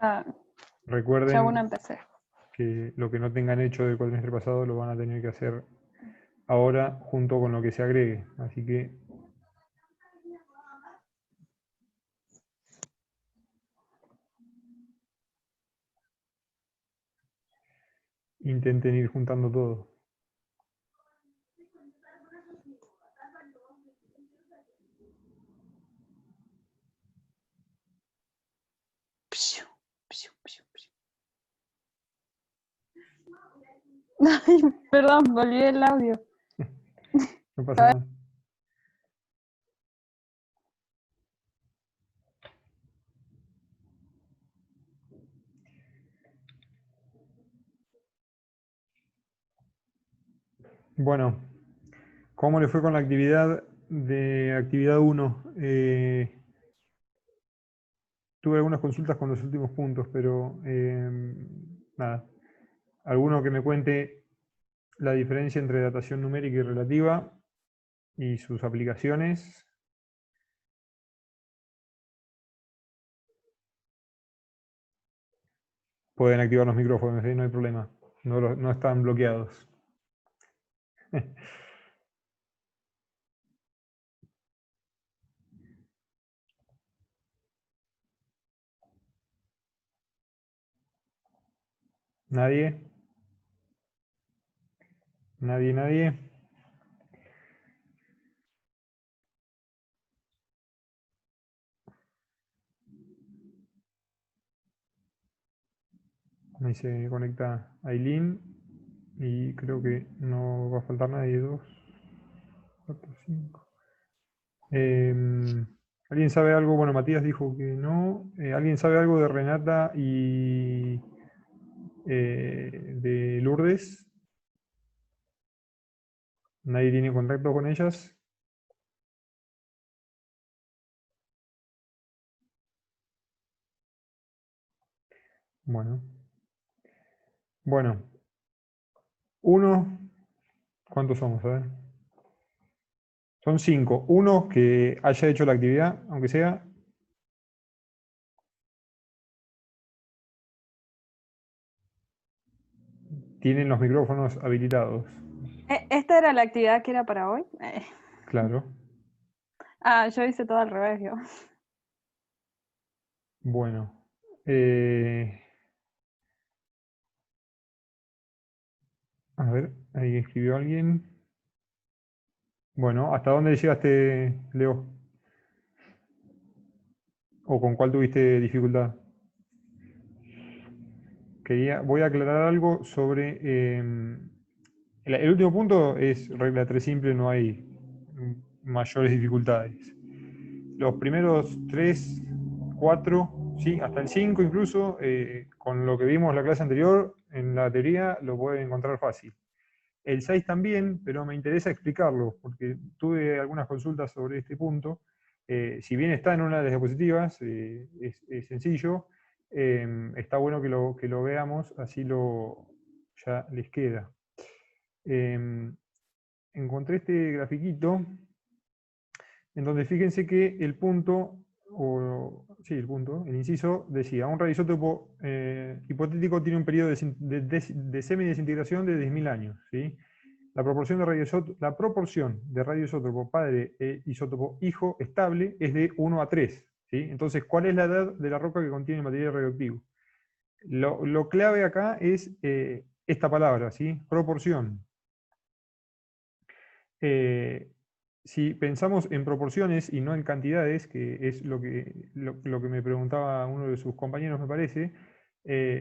Ah, ya uno Recuerden empecé. que lo que no tengan hecho del cuatrimestre pasado lo van a tener que hacer ahora junto con lo que se agregue. Así que intenten ir juntando todo. Psiu, psiu, psiu, psiu. Ay, perdón, me olvidé el audio. No pasa nada. Bueno, ¿cómo le fue con la actividad de actividad 1? Tuve algunas consultas con los últimos puntos, pero nada. Alguno que me cuente la diferencia entre datación numérica y relativa y sus aplicaciones. Pueden activar los micrófonos, no hay problema. No están bloqueados. ¿Nadie? ¿Nadie, nadie? Ahí se conecta Aileen y creo que no va a faltar nadie. 2, 4, 5. ¿Alguien sabe algo? Bueno, Matías dijo que no. ¿Alguien sabe algo de Renata y de Lourdes? ¿Nadie tiene contacto con ellas? Bueno. Bueno. Uno. ¿Cuántos somos? A ver. Son 5. Uno que haya hecho la actividad, aunque sea. Tienen los micrófonos habilitados. ¿Esta era la actividad que era para hoy? Claro. Ah, yo hice todo al revés, yo. Bueno. A ver, ahí escribió alguien. Bueno, ¿hasta dónde llegaste, Leo? ¿O con cuál tuviste dificultad? Voy a aclarar algo sobre... el último punto es regla 3 simple, no hay mayores dificultades. Los primeros 3, 4, sí, hasta el 5 incluso, con lo que vimos en la clase anterior, en la teoría lo pueden encontrar fácil. El 6 también, pero me interesa explicarlo, porque tuve algunas consultas sobre este punto. Si bien está en una de las diapositivas, es sencillo, está bueno que lo veamos, así ya les queda. Encontré este grafiquito, en donde fíjense que el punto, el inciso, decía, un radioisótopo hipotético tiene un periodo de semidesintegración de 10.000 años, ¿sí? La proporción de radioisótopo padre e isótopo hijo estable es de 1 a 3. ¿Sí? Entonces, ¿cuál es la edad de la roca que contiene material radioactivo? Lo clave acá es esta palabra, ¿sí? Proporción. Si pensamos en proporciones y no en cantidades, que es lo que me preguntaba uno de sus compañeros, me parece,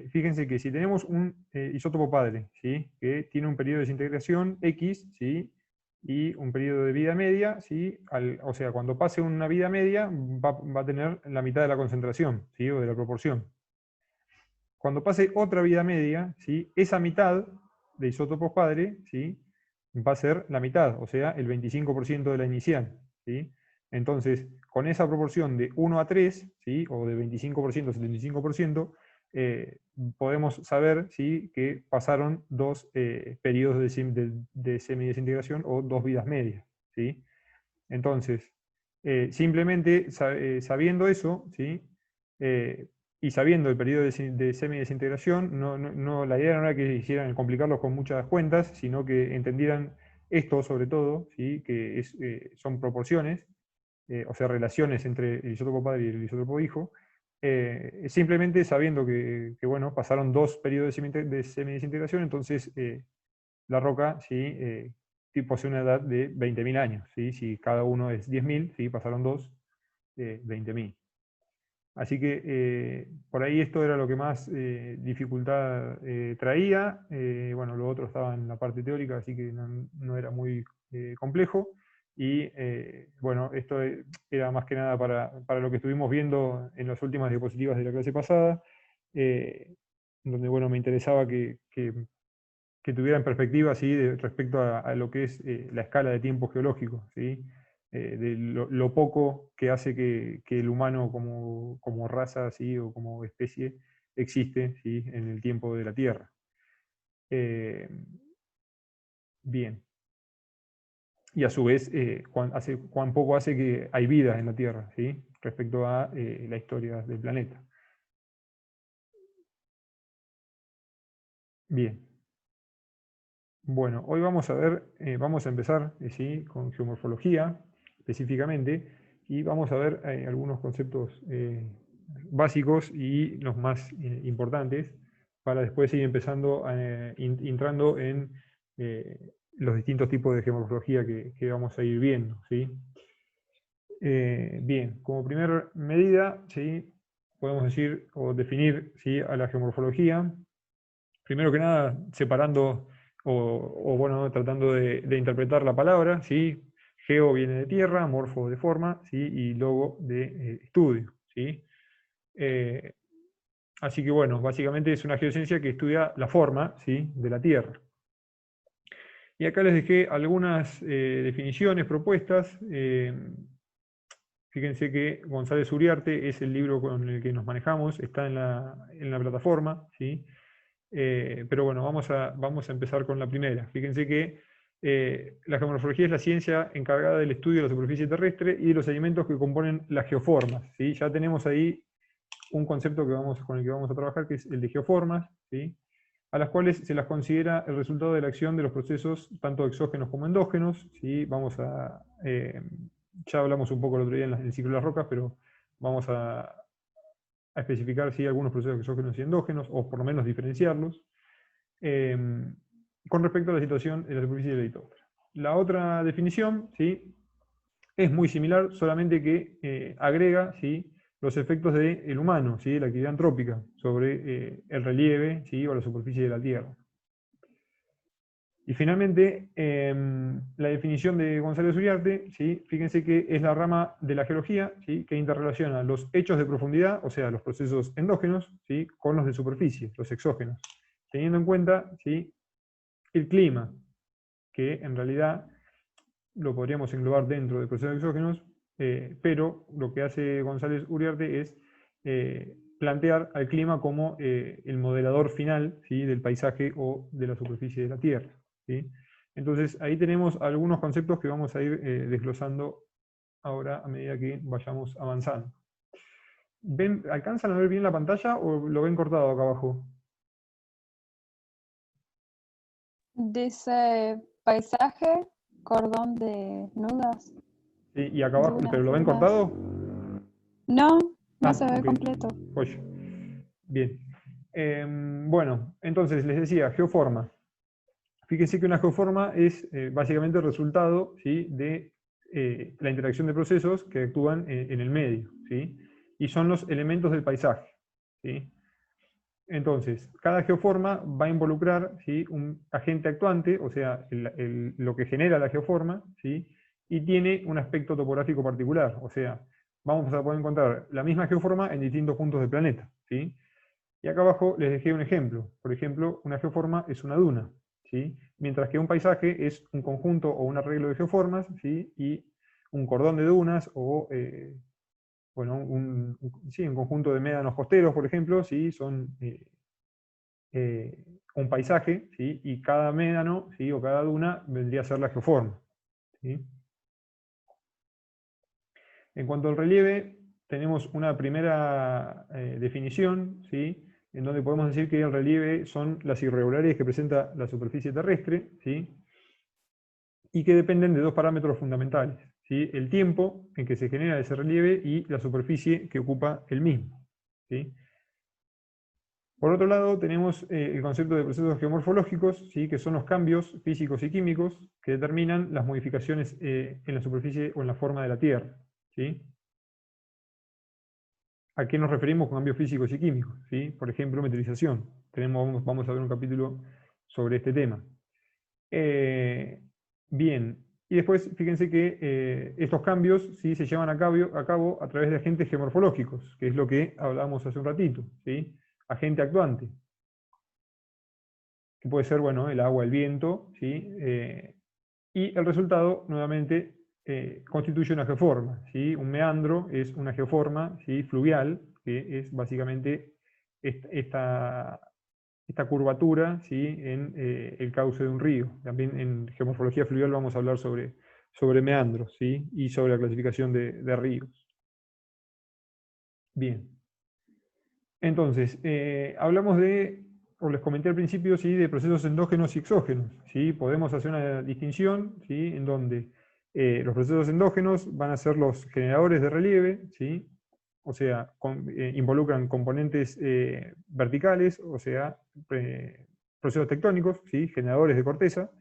fíjense que si tenemos un isótopo padre, ¿sí? Que tiene un periodo de desintegración X, ¿sí? Y un periodo de vida media, ¿sí? O sea, cuando pase una vida media va a tener la mitad de la concentración, ¿sí? O de la proporción. Cuando pase otra vida media, ¿sí? Esa mitad de isótopos padre, ¿sí? Va a ser la mitad, o sea, el 25% de la inicial, ¿sí? Entonces, con esa proporción de 1 a 3, ¿sí? O de 25% a 75%, podemos saber, ¿sí? Que pasaron dos periodos de semidesintegración o dos vidas medias, ¿sí? Entonces, simplemente sabiendo eso, ¿sí? Y sabiendo el periodo de semidesintegración, la idea no era que hicieran complicarlos con muchas cuentas, sino que entendieran esto sobre todo, ¿sí? Que son proporciones, o sea, relaciones entre el isótopo padre y el isótopo hijo, simplemente sabiendo bueno, pasaron 2 periodos de semidesintegración, entonces la roca, ¿sí? Posee una edad de 20.000 años, ¿sí? Si cada uno es 10.000, ¿sí? Pasaron 2, 20.000. Así que por ahí esto era lo que más dificultad traía. Bueno, lo otro estaba en la parte teórica, así que no era muy complejo. Y bueno, esto era más que nada para lo que estuvimos viendo en las últimas diapositivas de la clase pasada, donde bueno, me interesaba que tuviera en perspectiva, ¿sí? Respecto a lo que es la escala de tiempo geológico, ¿sí? De lo poco que hace que el humano como raza, ¿sí? O como especie existe, ¿sí? En el tiempo de la Tierra. Bien. Y a su vez, cuán poco hace que hay vida en la Tierra, ¿sí? Respecto a la historia del planeta. Bien. Bueno, hoy vamos a ver, vamos a empezar ¿sí? Con geomorfología específicamente, y vamos a ver algunos conceptos básicos y los más importantes, para después ir empezando, entrando en los distintos tipos de geomorfología que vamos a ir viendo, ¿sí? Bien, como primera medida, ¿sí? Podemos decir o definir, ¿sí? A la geomorfología. Primero que nada, separando bueno, tratando de interpretar la palabra, ¿sí? Geo viene de tierra, morfo de forma, ¿sí? Y logo de estudio, ¿sí? Así que bueno, básicamente es una geociencia que estudia la forma, ¿sí? De la Tierra. Y acá les dejé algunas definiciones propuestas. Fíjense que González Uriarte es el libro con el que nos manejamos, está en la plataforma, ¿sí? Pero bueno, vamos a empezar con la primera. Fíjense que la geomorfología es la ciencia encargada del estudio de la superficie terrestre y de los elementos que componen las geoformas, ¿sí? Ya tenemos ahí un concepto con el que vamos a trabajar, que es el de geoformas, ¿sí? A las cuales se las considera el resultado de la acción de los procesos tanto exógenos como endógenos, ¿sí? Ya hablamos un poco el otro día en el ciclo de las rocas, pero vamos a especificar si algunos procesos exógenos y endógenos, o por lo menos diferenciarlos, con respecto a la situación en la superficie de la litósfera. La otra definición, ¿sí? Es muy similar, solamente que agrega, ¿sí? Los efectos del humano, ¿sí? La actividad antrópica sobre el relieve, ¿sí? O la superficie de la Tierra. Y finalmente, la definición de González Uriarte, ¿sí? Fíjense que es la rama de la geología, ¿sí? Que interrelaciona los hechos de profundidad, o sea, los procesos endógenos, ¿sí? Con los de superficie, los exógenos, teniendo en cuenta, ¿sí? El clima, que en realidad lo podríamos englobar dentro de procesos exógenos, pero lo que hace González Uriarte es plantear al clima como el modelador final, ¿sí? Del paisaje o de la superficie de la Tierra, ¿sí? Entonces ahí tenemos algunos conceptos que vamos a ir desglosando ahora a medida que vayamos avanzando. ¿Alcanzan a ver bien la pantalla o lo ven cortado acá abajo? Dice paisaje, cordón de nudas, Sí, y acá abajo, ¿pero lo ven dunas. cortado? No, no Ah, se ve ok. completo. Joya. Bien. Bueno, entonces les decía, geoforma. Fíjense que una geoforma es básicamente el resultado, ¿sí? De la interacción de procesos que actúan en el medio, ¿sí? Y son los elementos del paisaje, ¿sí? Entonces, cada geoforma va a involucrar, ¿sí? Un agente actuante, o sea, lo que genera la geoforma, ¿sí? Y tiene un aspecto topográfico particular, o sea, vamos a poder encontrar la misma geoforma en distintos puntos del planeta, ¿sí? Y acá abajo les dejé un ejemplo. Por ejemplo, una geoforma es una duna, ¿sí? Mientras que un paisaje es un conjunto o un arreglo de geoformas, ¿sí? Y un cordón de dunas o bueno, sí, un conjunto de médanos costeros, por ejemplo, ¿sí? Son un paisaje, ¿sí? Y cada médano, ¿sí? O cada duna vendría a ser la geoforma, ¿sí? En cuanto al relieve, tenemos una primera definición, ¿sí? En donde podemos decir que el relieve son las irregularidades que presenta la superficie terrestre, ¿sí? Y que dependen de dos parámetros fundamentales, ¿sí? El tiempo en que se genera ese relieve y la superficie que ocupa el mismo, ¿sí? Por otro lado, tenemos el concepto de procesos geomorfológicos, ¿sí? Que son los cambios físicos y químicos que determinan las modificaciones en la superficie o en la forma de la Tierra, ¿sí? ¿A qué nos referimos con cambios físicos y químicos? ¿Sí? Por ejemplo, meteorización. Vamos a ver un capítulo sobre este tema. Bien, y después fíjense que estos cambios, ¿sí?, se llevan a cabo a través de agentes geomorfológicos, que es lo que hablábamos hace un ratito, ¿sí? Agente actuante, que puede ser, bueno, el agua, el viento, ¿sí? Y el resultado, nuevamente, constituye una geoforma, ¿sí? Un meandro es una geoforma, ¿sí?, fluvial, que es básicamente esta curvatura, ¿sí?, en el cauce de un río. También en geomorfología fluvial vamos a hablar sobre meandros, ¿sí?, y sobre la clasificación de ríos. Bien. Entonces, hablamos o les comenté al principio, ¿sí?, de procesos endógenos y exógenos, ¿sí? Podemos hacer una distinción, ¿sí?, en donde los procesos endógenos van a ser los generadores de relieve, ¿sí? O sea, involucran componentes verticales, o sea, procesos tectónicos, ¿sí?, generadores de corteza,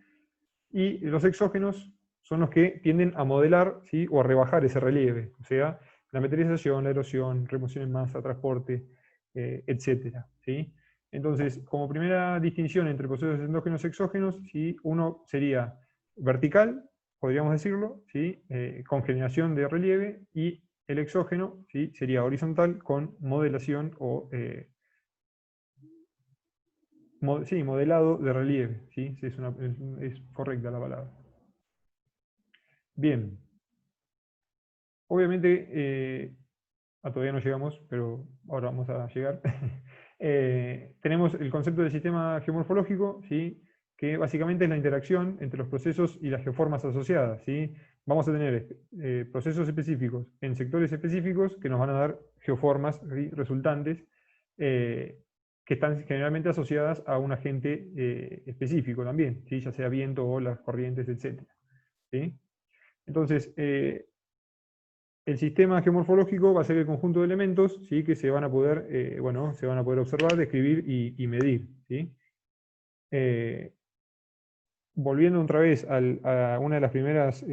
y los exógenos son los que tienden a modelar, ¿sí?, o a rebajar ese relieve, o sea, la meteorización, la erosión, remoción en masa, transporte, etcétera, ¿sí? Entonces, como primera distinción entre procesos endógenos y exógenos, ¿sí?, uno sería vertical, podríamos decirlo, ¿sí?, con generación de relieve, y el exógeno, ¿sí?, sería horizontal con modelación o sí, modelado de relieve, ¿sí? Es correcta la palabra. Bien. Obviamente, todavía no llegamos, pero ahora vamos a llegar. Tenemos el concepto del sistema geomorfológico, ¿sí?, que básicamente es la interacción entre los procesos y las geoformas asociadas, ¿sí? Vamos a tener procesos específicos en sectores específicos que nos van a dar geoformas, ¿sí?, resultantes, que están generalmente asociadas a un agente específico también, ¿sí?, ya sea viento, olas, corrientes, etc., ¿sí? Entonces, el sistema geomorfológico va a ser el conjunto de elementos, ¿sí?, que se van a poder, se van a poder observar, describir y medir, ¿sí? Volviendo otra vez a una de las primeras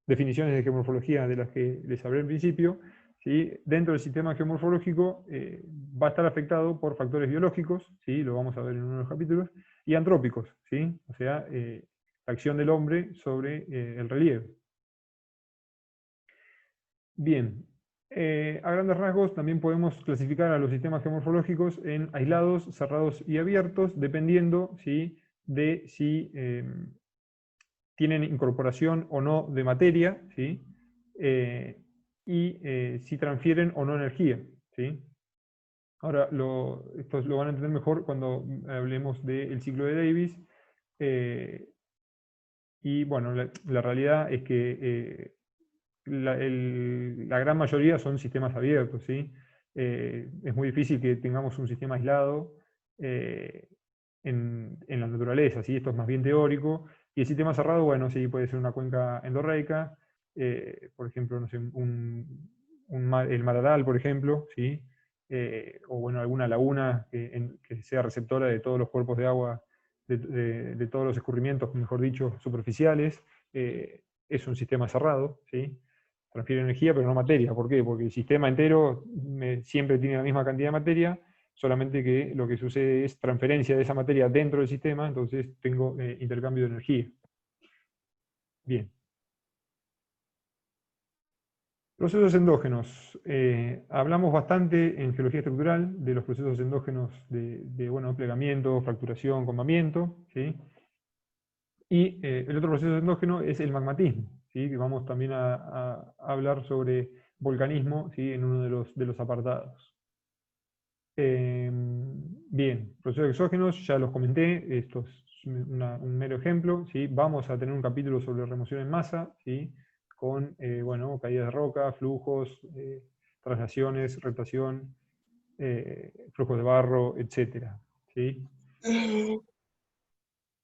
definiciones de geomorfología de las que les hablé al principio, ¿sí?, dentro del sistema geomorfológico va a estar afectado por factores biológicos, ¿sí?, lo vamos a ver en uno de los capítulos, y antrópicos, ¿sí?, o sea, la acción del hombre sobre el relieve. Bien, a grandes rasgos también podemos clasificar a los sistemas geomorfológicos en aislados, cerrados y abiertos, dependiendo, ¿sí?, de si tienen incorporación o no de materia, ¿sí?, y si transfieren o no energía, ¿sí? Ahora, esto lo van a entender mejor cuando hablemos del ciclo de Davis. Y bueno, la realidad es que la gran mayoría son sistemas abiertos, ¿sí? Es muy difícil que tengamos un sistema aislado en la naturaleza, ¿sí? Esto es más bien teórico. Y el sistema cerrado, bueno, sí, puede ser una cuenca endorreica, por ejemplo, no sé, el mar Aral, por ejemplo, ¿sí? O bueno, alguna laguna que sea receptora de todos los cuerpos de agua, de todos los escurrimientos, mejor dicho, superficiales. Es un sistema cerrado, ¿sí? Transfiere energía, pero no materia. ¿Por qué? Porque el sistema entero siempre tiene la misma cantidad de materia, solamente que lo que sucede es transferencia de esa materia dentro del sistema, entonces tengo intercambio de energía. Bien. Procesos endógenos. Hablamos bastante en geología estructural de los procesos endógenos de plegamiento, fracturación, combamiento, ¿sí? Y el otro proceso endógeno es el magmatismo, ¿sí?, que vamos también a hablar sobre volcanismo, ¿sí?, en uno de los apartados. Bien, procesos exógenos, ya los comenté, esto es un mero ejemplo, ¿sí? Vamos a tener un capítulo sobre remoción en masa, ¿sí?, con caídas de roca, flujos, traslaciones, rotación, flujos de barro, etc. ¿Sí?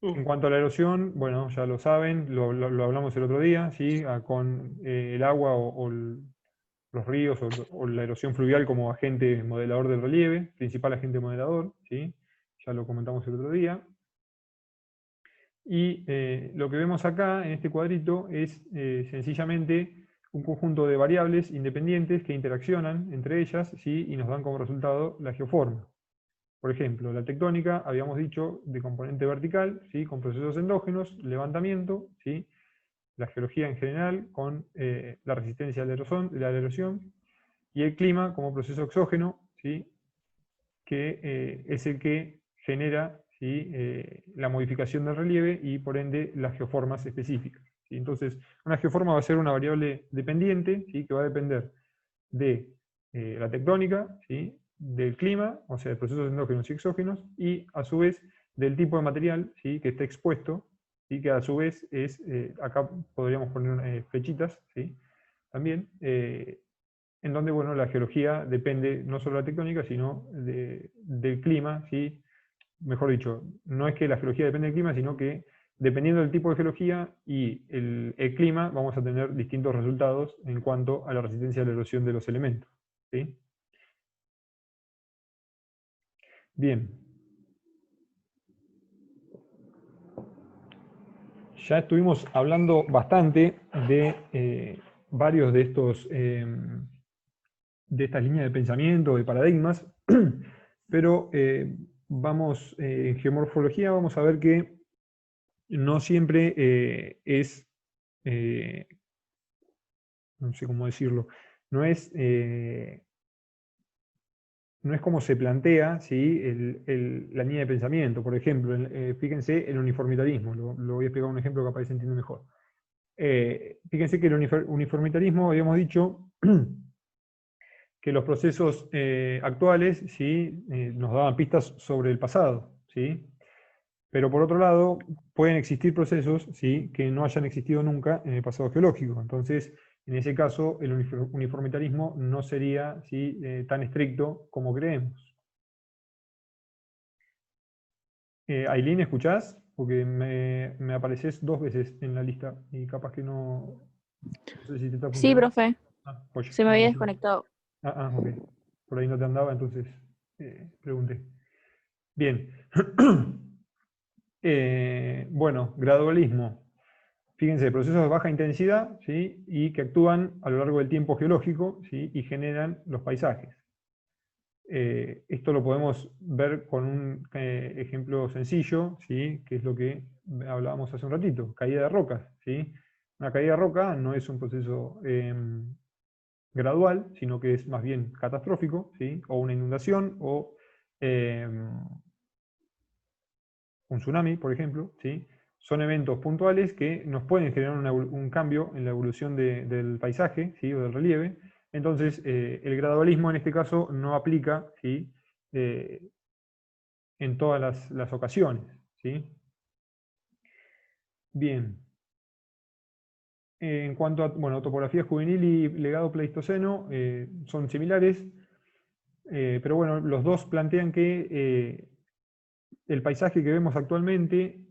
En cuanto a la erosión, bueno, ya lo saben, lo hablamos el otro día, ¿sí? Con el agua los ríos o la erosión fluvial como agente modelador del relieve, principal agente modelador, ¿sí? Ya lo comentamos el otro día. Y lo que vemos acá en este cuadrito es sencillamente un conjunto de variables independientes que interaccionan entre ellas, ¿sí? Y nos dan como resultado la geoforma. Por ejemplo, la tectónica, habíamos dicho, de componente vertical, ¿sí? Con procesos endógenos, levantamiento, ¿sí? La geología en general, con la resistencia a la erosión, y el clima como proceso exógeno, ¿sí? Que es el que genera, ¿sí? La modificación del relieve y por ende las geoformas específicas, ¿sí? Entonces, una geoforma va a ser una variable dependiente, ¿sí? Que va a depender de la tectónica, ¿sí? Del clima, o sea, de procesos endógenos y exógenos, y a su vez del tipo de material, ¿sí? Que está expuesto, y que a su vez es, acá podríamos poner flechitas, ¿sí? También, en donde bueno, la geología depende no solo de la tectónica, sino del clima, ¿sí? Mejor dicho, no es que la geología depende del clima, sino que dependiendo del tipo de geología y el clima, vamos a tener distintos resultados en cuanto a la resistencia a la erosión de los elementos, ¿sí? Bien. Ya estuvimos hablando bastante de varios de estos de estas líneas de pensamiento, de paradigmas, pero vamos, en geomorfología vamos a ver que no siempre es, no sé cómo decirlo, no es, no es como se plantea, ¿sí? La línea de pensamiento. Por ejemplo, fíjense el uniformitarismo, lo voy a explicar un ejemplo que capaz se entiende mejor. Fíjense que el uniformitarismo, habíamos dicho, que los procesos actuales, ¿sí? Nos daban pistas sobre el pasado, ¿sí? Pero por otro lado, pueden existir procesos, ¿sí? Que no hayan existido nunca en el pasado geológico. Entonces, en ese caso, el uniformitarismo no sería, ¿sí? Tan estricto como creemos. Ailín, ¿escuchás? Porque me apareces 2 veces en la lista y capaz que no, no sé si te está Sí, funcionando. profe, Ah, pues, se me había buenísimo. desconectado. Ok. Por ahí no te andaba, entonces pregunté. Bien. Bueno, gradualismo. Fíjense, procesos de baja intensidad, ¿sí? Y que actúan a lo largo del tiempo geológico, ¿sí? Y generan los paisajes. Esto lo podemos ver con un ejemplo sencillo, ¿sí? Que es lo que hablábamos hace un ratito, caída de rocas, ¿sí? Una caída de roca no es un proceso gradual, sino que es más bien catastrófico, ¿sí? O una inundación, o un tsunami, por ejemplo, ¿sí? Son eventos puntuales que nos pueden generar un cambio en la evolución del paisaje, ¿sí? O del relieve. Entonces, el gradualismo en este caso no aplica, ¿sí? En todas las ocasiones, ¿sí? Bien. En cuanto a, bueno, topografía juvenil y legado pleistoceno, son similares, pero bueno, los dos plantean que el paisaje que vemos actualmente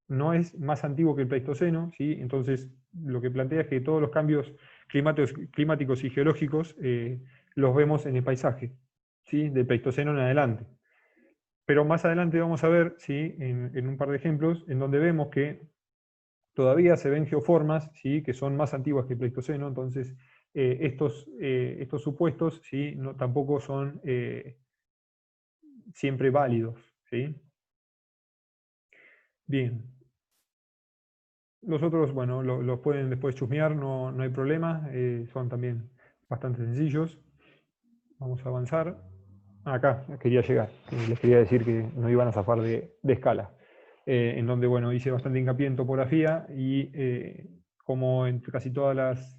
no es más antiguo que el Pleistoceno, ¿sí? Entonces lo que plantea es que todos los cambios climáticos y geológicos los vemos en el paisaje, ¿sí? Del Pleistoceno en adelante. Pero más adelante vamos a ver, ¿sí? En un par de ejemplos, en donde vemos que todavía se ven geoformas, ¿sí? Que son más antiguas que el Pleistoceno, entonces estos supuestos, ¿sí? No, tampoco son siempre válidos, ¿sí? Bien. Los otros, bueno, los pueden después chusmear, no hay problema, son también bastante sencillos. Vamos a avanzar. Acá quería llegar, les quería decir que no iban a zafar de escala, en donde, bueno, hice bastante hincapié en topografía y como en casi todas las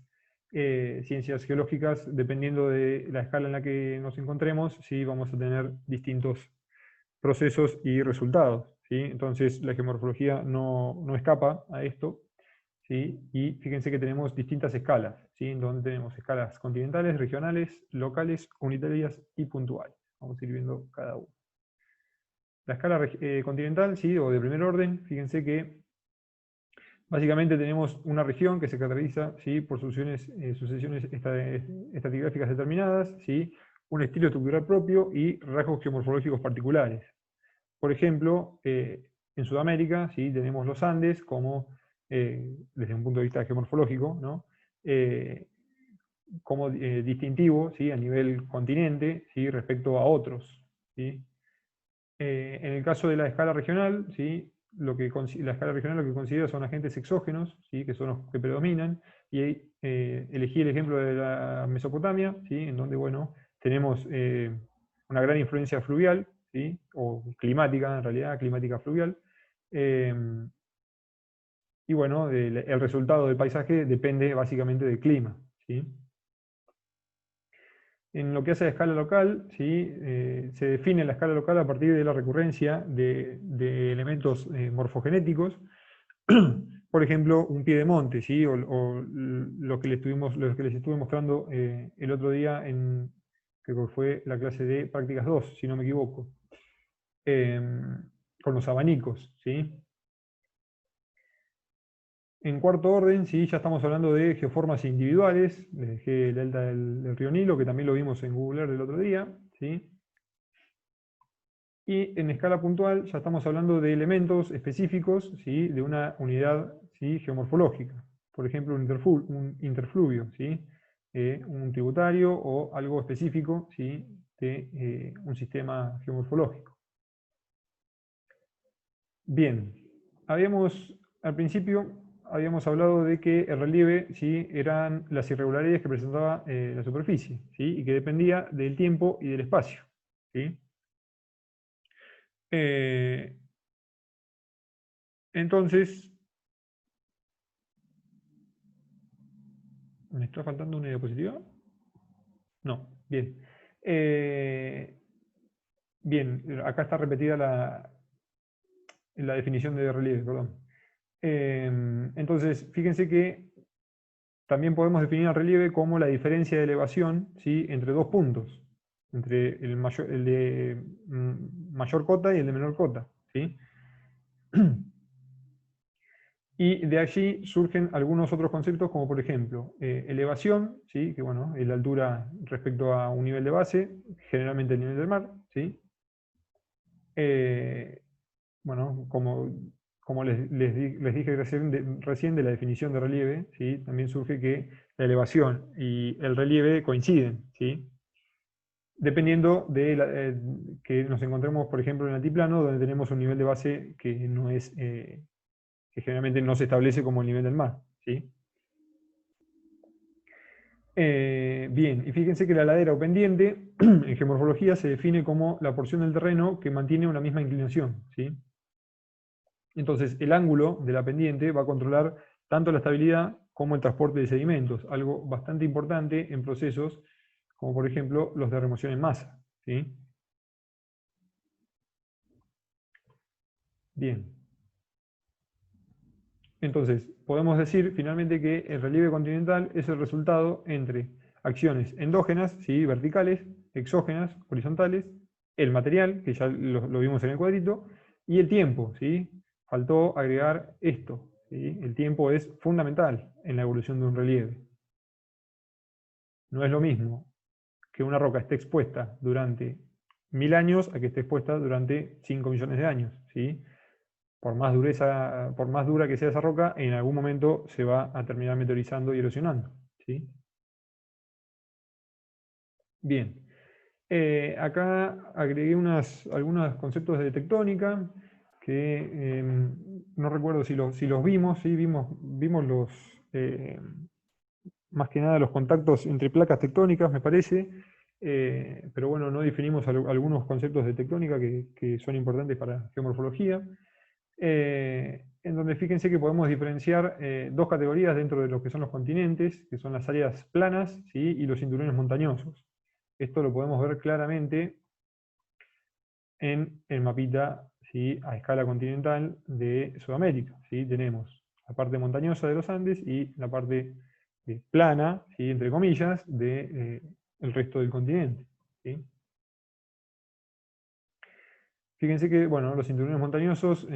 ciencias geológicas, dependiendo de la escala en la que nos encontremos, sí vamos a tener distintos procesos y resultados, ¿sí? Entonces la geomorfología no escapa a esto, ¿sí? Y fíjense que tenemos distintas escalas, ¿sí? En donde tenemos escalas continentales, regionales, locales, unitarias y puntuales. Vamos a ir viendo cada uno. La escala continental, ¿sí? O de primer orden, fíjense que básicamente tenemos una región que se caracteriza, ¿sí? Por sucesiones estratigráficas determinadas, ¿sí? Un estilo estructural propio y rasgos geomorfológicos particulares. Por ejemplo, en Sudamérica, ¿sí? Tenemos los Andes como, desde un punto de vista geomorfológico, ¿no? Como distintivo, ¿sí? A nivel continente, ¿sí? Respecto a otros, ¿sí? En el caso de la escala regional, ¿sí? La escala regional lo que considera son agentes exógenos, ¿sí? Que son los que predominan, y ahí, elegí el ejemplo de la Mesopotamia, ¿sí? En donde, bueno, tenemos una gran influencia fluvial, ¿sí? O climática, en realidad, climática fluvial, y bueno, el resultado del paisaje depende básicamente del clima, ¿sí? En lo que hace a escala local, ¿sí? Se define la escala local a partir de la recurrencia de elementos morfogenéticos, por ejemplo, un pie de monte, ¿sí? O lo que les estuve mostrando el otro día creo que fue la clase de prácticas 2, si no me equivoco, con los abanicos, ¿sí? En cuarto orden, sí, ya estamos hablando de geoformas individuales. Les dejé el delta del río Nilo, que también lo vimos en Google Earth el otro día. ¿Sí? Y en escala puntual ya estamos hablando de elementos específicos, ¿sí? De una unidad, ¿sí? Geomorfológica. Por ejemplo, un interfluvio, ¿sí? Un tributario o algo específico, ¿sí? De un sistema geomorfológico. Bien, al principio habíamos hablado de que el relieve, ¿sí? Eran las irregularidades que presentaba la superficie, ¿sí? Y que dependía del tiempo y del espacio, ¿sí? Entonces, ¿me está faltando una diapositiva? No, bien. Bien, acá está repetida la definición de relieve, perdón. Entonces, fíjense que también podemos definir el relieve como la diferencia de elevación, ¿sí? Entre dos puntos, entre el de mayor cota y el de menor cota, ¿sí? Y de allí surgen algunos otros conceptos, como por ejemplo, elevación, ¿sí? Que bueno, es la altura respecto a un nivel de base, generalmente el nivel del mar, ¿sí? Bueno, como les dije recién de la definición de relieve, ¿sí? También surge que la elevación y el relieve coinciden, ¿sí? Dependiendo de que nos encontremos, por ejemplo, en altiplano, donde tenemos un nivel de base que no es, que generalmente no se establece como el nivel del mar, ¿sí? Bien, y fíjense que la ladera o pendiente, en geomorfología, se define como la porción del terreno que mantiene una misma inclinación, ¿sí? Entonces, el ángulo de la pendiente va a controlar tanto la estabilidad como el transporte de sedimentos, algo bastante importante en procesos como, por ejemplo, los de remoción en masa, ¿sí? Bien. Entonces, podemos decir finalmente que el relieve continental es el resultado entre acciones endógenas, ¿sí? Verticales, exógenas, horizontales, el material, que ya lo vimos en el cuadrito, y el tiempo, ¿sí? Faltó agregar esto, ¿sí? El tiempo es fundamental en la evolución de un relieve. No es lo mismo que una roca esté expuesta durante 1000 años a que esté expuesta durante 5 millones de años, ¿sí? Por más dura que sea esa roca, en algún momento se va a terminar meteorizando y erosionando, ¿sí? Bien. Acá agregué algunos conceptos de tectónica que no recuerdo si los vimos, ¿sí? Vimos más que nada los contactos entre placas tectónicas, me parece, pero bueno, no definimos algunos conceptos de tectónica que son importantes para geomorfología. En donde fíjense que podemos diferenciar dos categorías dentro de lo que son los continentes, que son las áreas planas, ¿sí? Y los cinturones montañosos. Esto lo podemos ver claramente en el mapita, ¿sí? A escala continental de Sudamérica, ¿sí? Tenemos la parte montañosa de los Andes y la parte plana, ¿sí? Entre comillas, de el resto del continente. ¿Sí? Fíjense que, bueno, los cinturones montañosos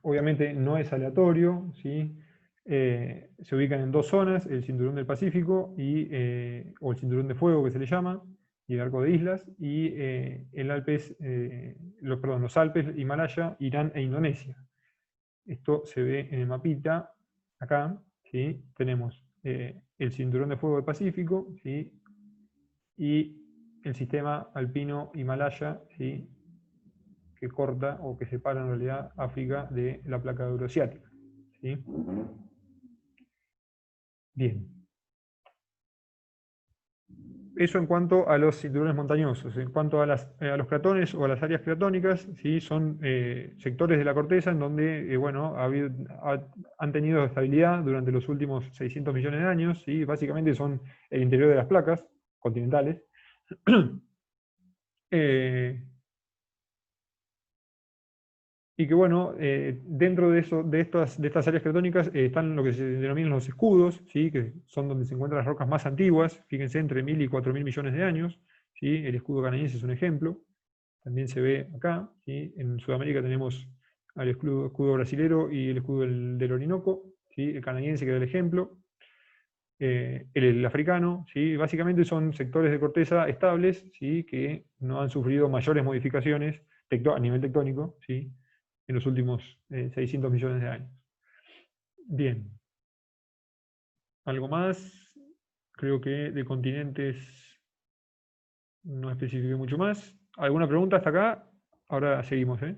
obviamente no es aleatorio, ¿sí? Se ubican en dos zonas, el cinturón del Pacífico o el cinturón de fuego que se le llama, y el arco de islas, y los Alpes, Himalaya, Irán e Indonesia. Esto se ve en el mapita, acá, ¿sí? Tenemos el cinturón de fuego del Pacífico, ¿sí? Y el sistema alpino Himalaya, ¿sí? Que corta o que separa en realidad África de la placa euroasiática. ¿Sí? Bien. Eso en cuanto a los cinturones montañosos. En cuanto a los cratones o a las áreas cratónicas, ¿sí? Son sectores de la corteza en donde bueno, han tenido estabilidad durante los últimos 600 millones de años. ¿Sí? Básicamente son el interior de las placas continentales. Y que bueno, dentro de, estas áreas cretónicas están lo que se denominan los escudos, ¿sí? Que son donde se encuentran las rocas más antiguas, fíjense, entre 1000 y 4000 millones de años. ¿Sí? El escudo canadiense es un ejemplo, también se ve acá. ¿Sí? En Sudamérica tenemos el escudo brasilero y el escudo del Orinoco, ¿sí? El canadiense que da el ejemplo. El africano, ¿sí? Básicamente son sectores de corteza estables, ¿sí? Que no han sufrido mayores modificaciones a nivel tectónico, ¿sí? En los últimos 600 millones de años. Bien. ¿Algo más? Creo que de continentes no especifique mucho más. ¿Alguna pregunta hasta acá? Ahora seguimos, ¿eh?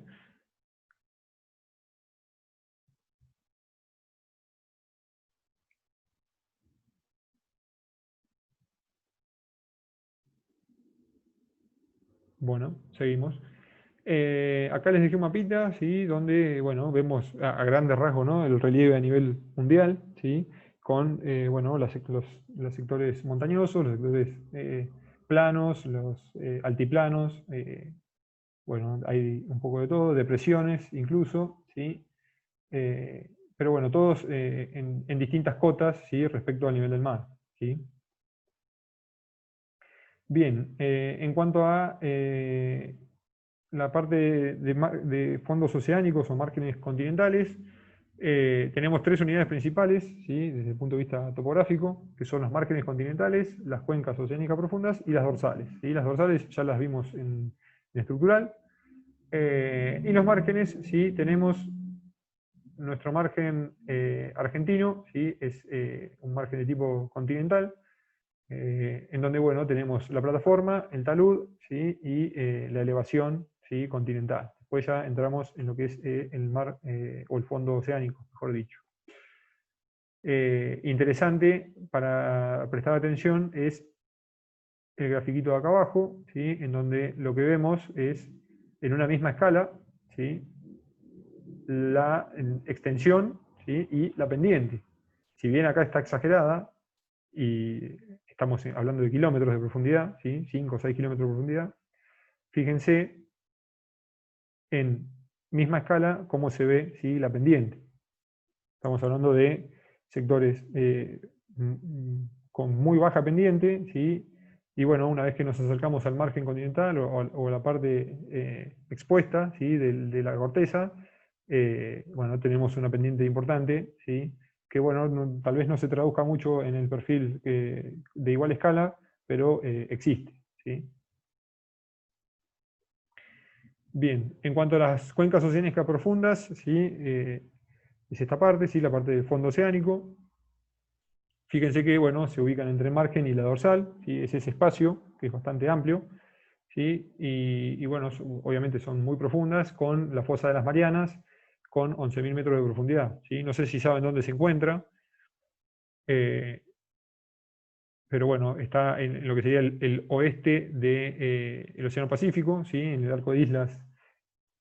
Bueno, seguimos. Acá les dejé un mapita, ¿sí? Donde, bueno, vemos a grandes rasgos, ¿no? El relieve a nivel mundial, ¿sí? Con, bueno, los sectores montañosos, los sectores planos, los altiplanos, bueno, hay un poco de todo, depresiones incluso, ¿sí? Pero bueno, todos en distintas cotas, ¿sí? Respecto al nivel del mar, ¿sí? Bien, en cuanto a la parte de fondos oceánicos o márgenes continentales, tenemos tres unidades principales, ¿sí? Desde el punto de vista topográfico, que son los márgenes continentales, las cuencas oceánicas profundas y las dorsales. ¿Sí? Las dorsales ya las vimos en estructural. Y los márgenes, ¿sí? Tenemos nuestro margen argentino, ¿sí? Es un margen de tipo continental, en donde bueno, tenemos la plataforma, el talud, ¿sí? Y la elevación, ¿sí? Continental. Después ya entramos en lo que es el mar o el fondo oceánico, mejor dicho. Interesante para prestar atención es el grafiquito de acá abajo, ¿sí? En donde lo que vemos es en una misma escala, ¿sí? La extensión, ¿sí? Y la pendiente. Si bien acá está exagerada, y estamos hablando de kilómetros de profundidad, ¿sí? 5 o 6 kilómetros de profundidad, fíjense en misma escala cómo se ve, ¿sí? La pendiente. Estamos hablando de sectores con muy baja pendiente, ¿sí? Y bueno, una vez que nos acercamos al margen continental o a la parte expuesta, ¿sí? de la corteza, bueno, tenemos una pendiente importante, ¿sí? Que bueno, tal vez no se traduzca mucho en el perfil de igual escala, pero existe, ¿sí? Bien, en cuanto a las cuencas oceánicas profundas, ¿sí? Es esta parte, ¿sí? La parte del fondo oceánico. Fíjense que bueno, se ubican entre el margen y la dorsal, ¿sí? Es ese espacio que es bastante amplio, ¿sí? Y bueno, obviamente son muy profundas, con la fosa de las Marianas, con 11.000 metros de profundidad, ¿sí? No sé si saben dónde se encuentra, eh, pero bueno, está en lo que sería el oeste del Océano Pacífico, ¿sí? En el arco de islas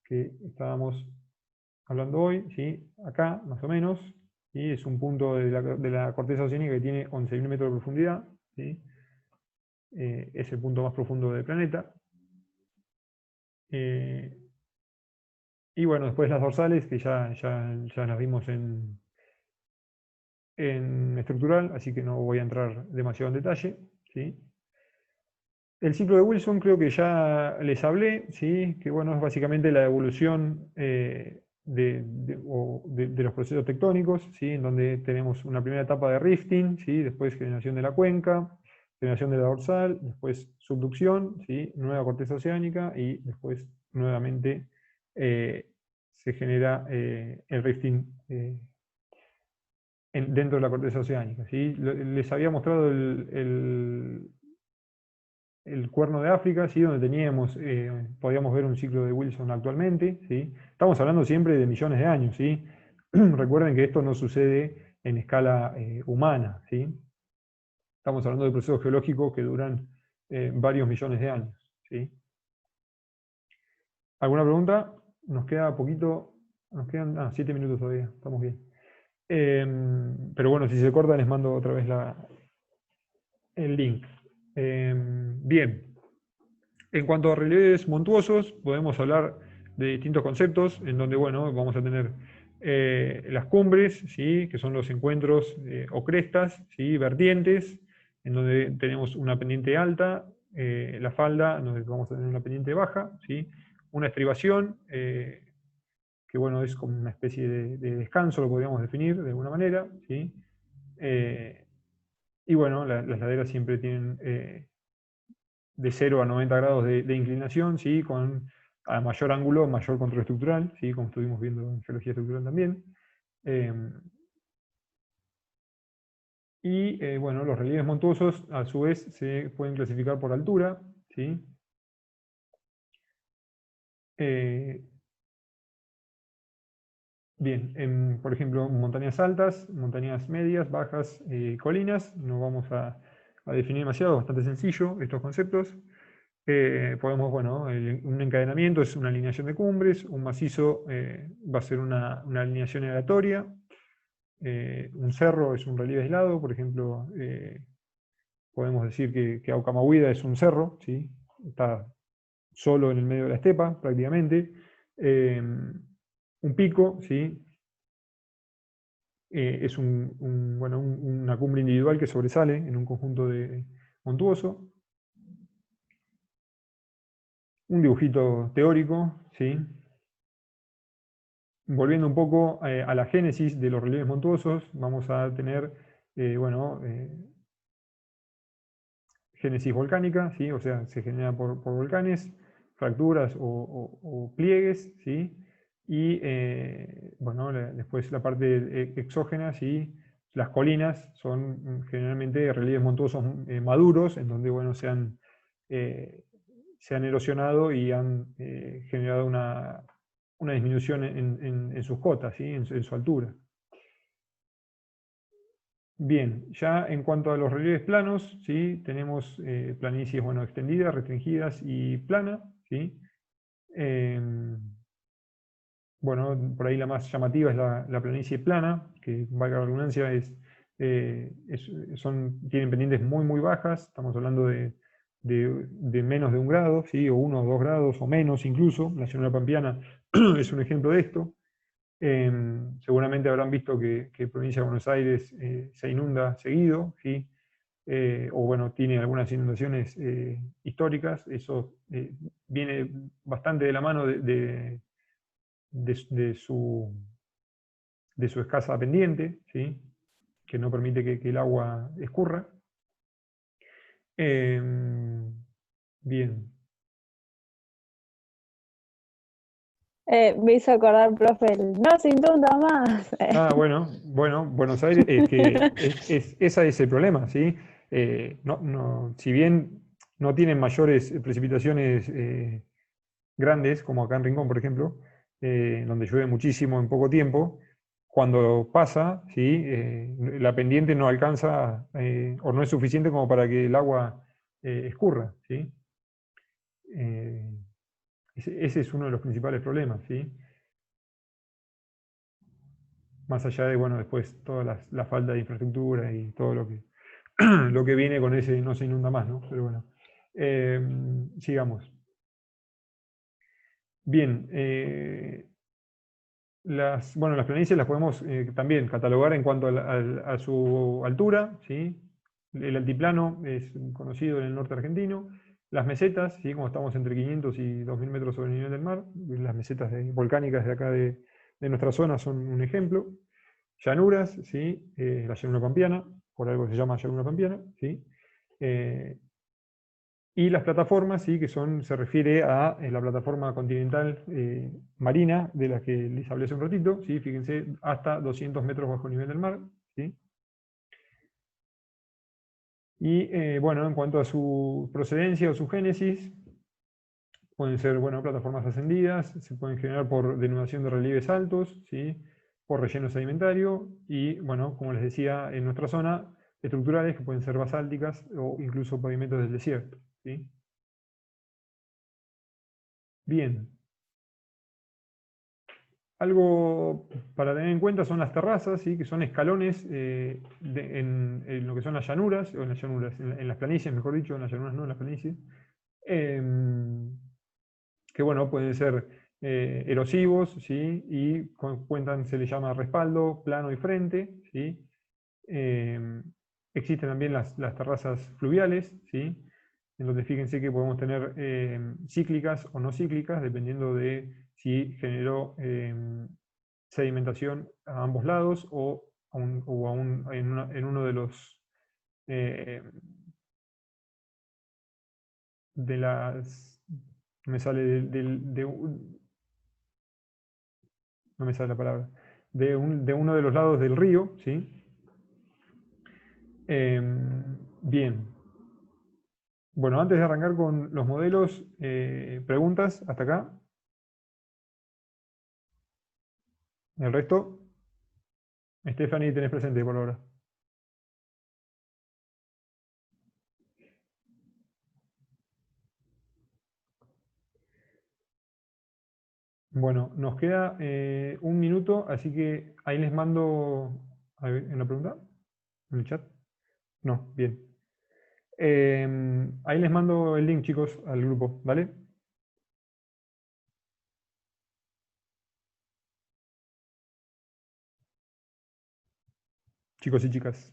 que estábamos hablando hoy, ¿sí? Acá, más o menos, ¿sí? Es un punto de la corteza oceánica que tiene 11.000 metros de profundidad, ¿sí? Es el punto más profundo del planeta. Eh, y bueno, después las dorsales, que ya las vimos en estructural, así que no voy a entrar demasiado en detalle, ¿sí? El ciclo de Wilson creo que ya les hablé, ¿sí? Que bueno, es básicamente la evolución de los procesos tectónicos, ¿sí? En donde tenemos una primera etapa de rifting, ¿sí? Después generación de la cuenca, generación de la dorsal, después subducción, ¿sí? Nueva corteza oceánica y después nuevamente se genera el rifting dentro de la corteza oceánica, ¿sí? Les había mostrado el Cuerno de África, ¿sí? Donde teníamos, podíamos ver un ciclo de Wilson actualmente, ¿sí? Estamos hablando siempre de millones de años, ¿sí? Recuerden que esto no sucede en escala humana, ¿sí? Estamos hablando de procesos geológicos que duran varios millones de años, ¿sí? ¿Alguna pregunta? Nos queda poquito, nos quedan 7 minutos todavía, estamos bien. Pero bueno, si se corta les mando otra vez el link. Bien. En cuanto a relieves montuosos, podemos hablar de distintos conceptos, en donde, bueno, vamos a tener las cumbres, ¿sí? Que son los encuentros o crestas, ¿sí? Vertientes, en donde tenemos una pendiente alta, la falda, donde vamos a tener una pendiente baja, ¿sí? Una estribación, que bueno, es como una especie de descanso, lo podríamos definir de alguna manera, ¿sí? Y bueno, las laderas siempre tienen de 0 a 90 grados de inclinación, ¿sí? Con a mayor ángulo, mayor control estructural, ¿sí? Como estuvimos viendo en geología estructural también. Bueno, los relieves montuosos a su vez se pueden clasificar por altura, ¿sí? Bien, por ejemplo, montañas altas, montañas medias, bajas, colinas, no vamos a definir demasiado, bastante sencillo estos conceptos. Podemos, bueno, un encadenamiento es una alineación de cumbres, un macizo va a ser una alineación aleatoria, un cerro es un relieve aislado, por ejemplo, podemos decir que Aucamahuida es un cerro, ¿sí? Está solo en el medio de la estepa, prácticamente. Un pico, ¿sí? Es una cumbre individual que sobresale en un conjunto montuoso. Un dibujito teórico, ¿sí? Volviendo un poco a la génesis de los relieves montuosos, vamos a tener, génesis volcánica, ¿sí? O sea, se genera por volcanes, fracturas o pliegues, ¿sí? Y después la parte exógena, ¿sí? Las colinas son generalmente relieves montuosos maduros, en donde bueno, se han erosionado y han generado una disminución en sus cotas, ¿sí? En su altura. Bien, ya en cuanto a los relieves planos, ¿sí? Tenemos planicies extendidas, restringidas y plana, ¿sí? Por ahí la más llamativa es la planicie plana, que valga la redundancia, tienen pendientes muy muy bajas, estamos hablando de menos de 1 grado, ¿sí? O 1 o 2 grados o menos incluso. La llanura pampeana es un ejemplo de esto. Seguramente habrán visto que provincia de Buenos Aires se inunda seguido, ¿sí? O bueno, tiene algunas inundaciones históricas. Eso viene bastante de la mano de su escasa pendiente, ¿sí? Que no permite que el agua escurra. Bien. Me hizo acordar, profe, no se inunda más. Bueno, Buenos Aires, es que ese es el problema, ¿sí? Si bien no tienen mayores precipitaciones grandes, como acá en Rincón, por ejemplo, donde llueve muchísimo en poco tiempo, cuando pasa, ¿sí? La pendiente no alcanza o no es suficiente como para que el agua escurra, ¿sí? Ese es uno de los principales problemas, ¿sí? Más allá de, bueno, después toda la falta de infraestructura y todo lo que viene con ese no se inunda más, ¿no? Pero bueno, sigamos. Bien, Bueno, las planicies las podemos también catalogar en cuanto a su altura, ¿sí? El altiplano es conocido en el norte argentino. Las mesetas, ¿sí? Como estamos entre 500 y 2000 metros sobre el nivel del mar, las mesetas volcánicas de acá de nuestra zona son un ejemplo. Llanuras, ¿sí? La llanura pampeana, por algo se llama llanura pampeana, ¿sí? Eh, y las plataformas, ¿sí? Que se refiere a la plataforma continental marina, de la que les hablé hace un ratito, ¿sí? Fíjense, hasta 200 metros bajo el nivel del mar, ¿sí? Y bueno, en cuanto a su procedencia o su génesis, pueden ser, bueno, plataformas ascendidas, se pueden generar por denudación de relieves altos, ¿sí? Por relleno sedimentario y, bueno, como les decía, en nuestra zona, estructurales que pueden ser basálticas o incluso pavimentos del desierto, ¿sí? Bien. Algo para tener en cuenta son las terrazas, ¿sí? Que son escalones en lo que son las llanuras, o en las llanuras, en las planicies, mejor dicho, en las llanuras no, en las planicies, que bueno, pueden ser erosivos, ¿sí? Y cuentan, se les llama respaldo, plano y frente, ¿sí? Em, Existen también las terrazas fluviales, ¿sí? En donde fíjense que podemos tener cíclicas o no cíclicas, dependiendo de si generó sedimentación a ambos lados en uno de los eh, de las no me sale no me sale la palabra de uno de los lados del río, ¿sí? Bien. Bueno, antes de arrancar con los modelos, preguntas hasta acá. El resto, Stephanie, tenés presente por ahora. Bueno, nos queda un minuto, así que ahí les mando. ¿En la pregunta? ¿En el chat? No, bien. Ahí les mando el link, chicos, al grupo, ¿vale? Chicos y chicas.